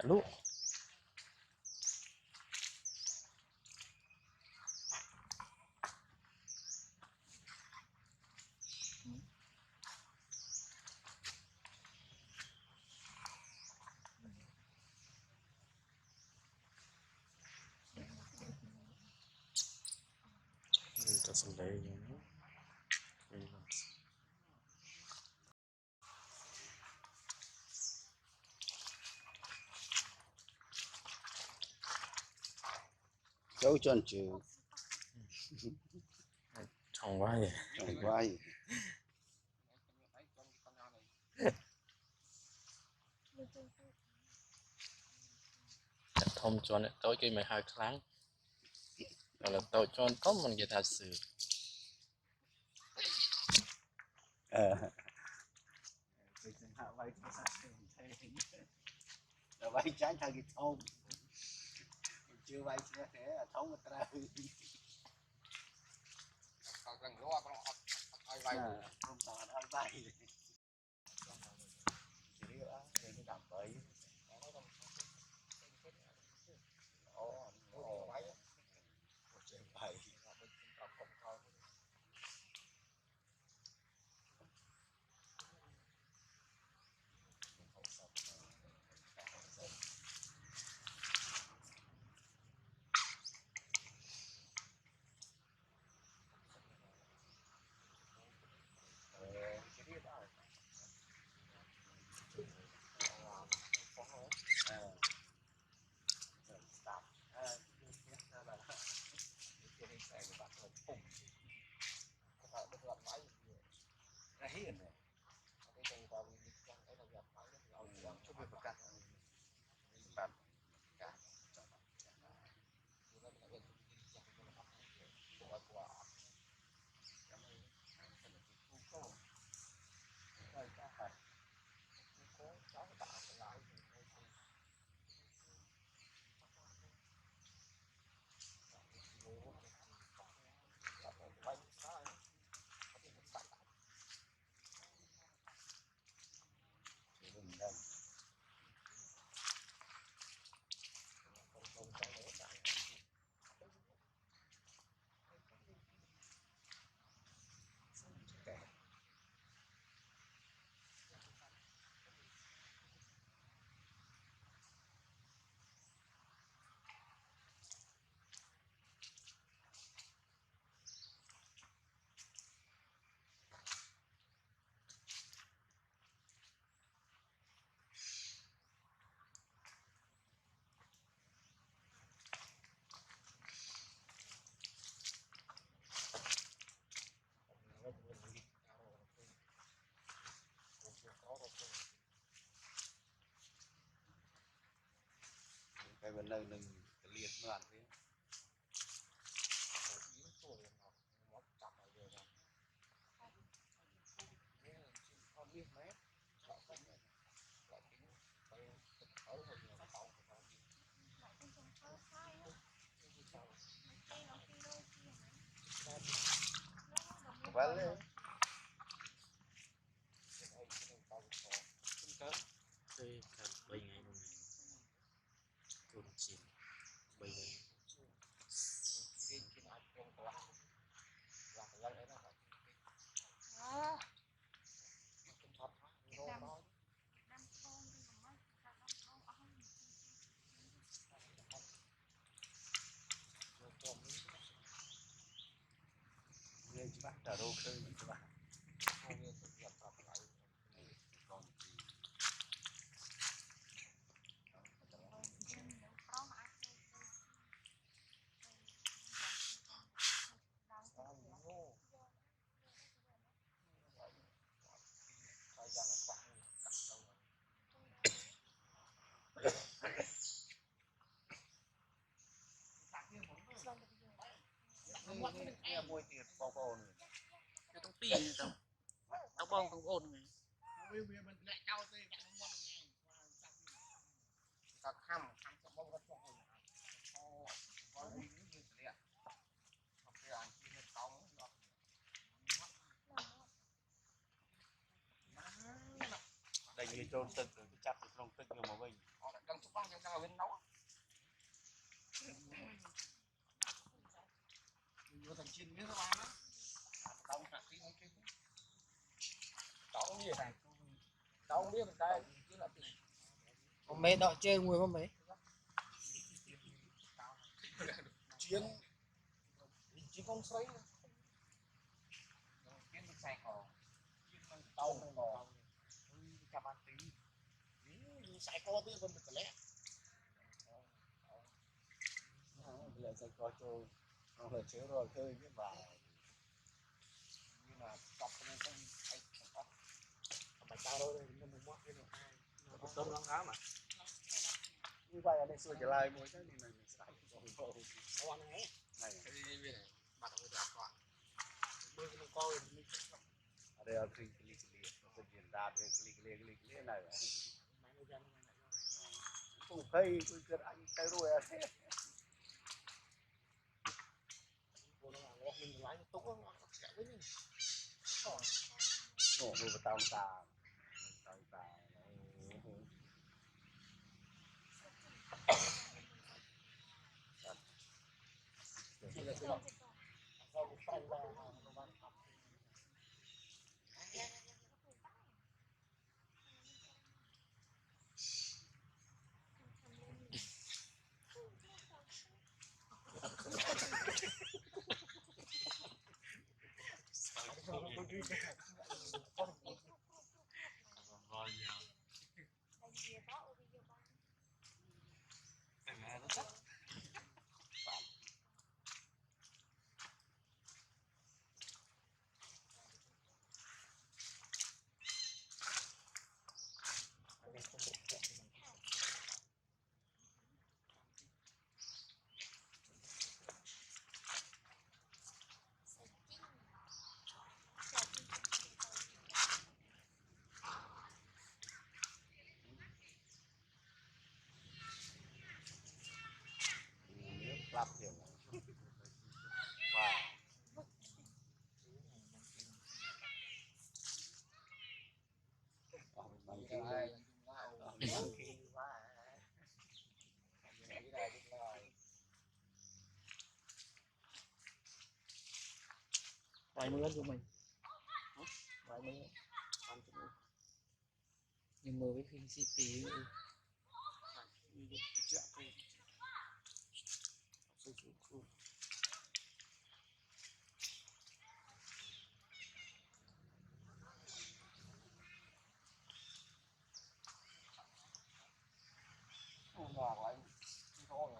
Lúc ta sendiri dấu tròn trừ trong quá vậy tròn quá gì thông cho nên tối cái mày hai tháng rồi là tôi cho có mình người ta xử vay trái thay cái thông chưa vay chưa thế thông một tra không tao đã vay chỉ là cái đám bấy bảy cái vấn đề đừng liệt loạn thế vale cái bây ngày luôn này cùng chìm bây giờ nên bắt trả đô khơi mình các bạnนี่มวยตีปอปอน cái tông pin tao tao bong không ổn này đây như trônទឹកrồi chặt trongទឹកnhưng mà bây ba cho tao bên nấu vô thành chiên miếng các bạn đó tao không tí không chứ tao không biết này tao không biết mình đây chứ là Hôm mấy đợi chơi mùi hôm mấy chiên chiên con sấy chiên con sấy còn chiên con tàu con ngò cà ban tí sấy co tí con được lẽ lại sẽ có cho không phải chế rồi khơi biết vào như là cọc con con ấy phải tao thôi nó một mắt cái này Một tôm lăng áo mà. như vậy là xưa trở lại mỗi cái này mình sẽ có ăn hết này cái gì vậy này bắt đầu đặt quả bơi con coi ở đây là klik klik klik nó sẽ diễn ra cái klik klik này tụ cây tôi chưa anh tay rồi à thế mình lái tốt nó sẽ với mình nổ vừa tao tà Ngon nhau. lắp kiểu wow bằng kia bằng kia quá vài mươi của mình vài mươi nhưng mà với khi city ngọt lại thôi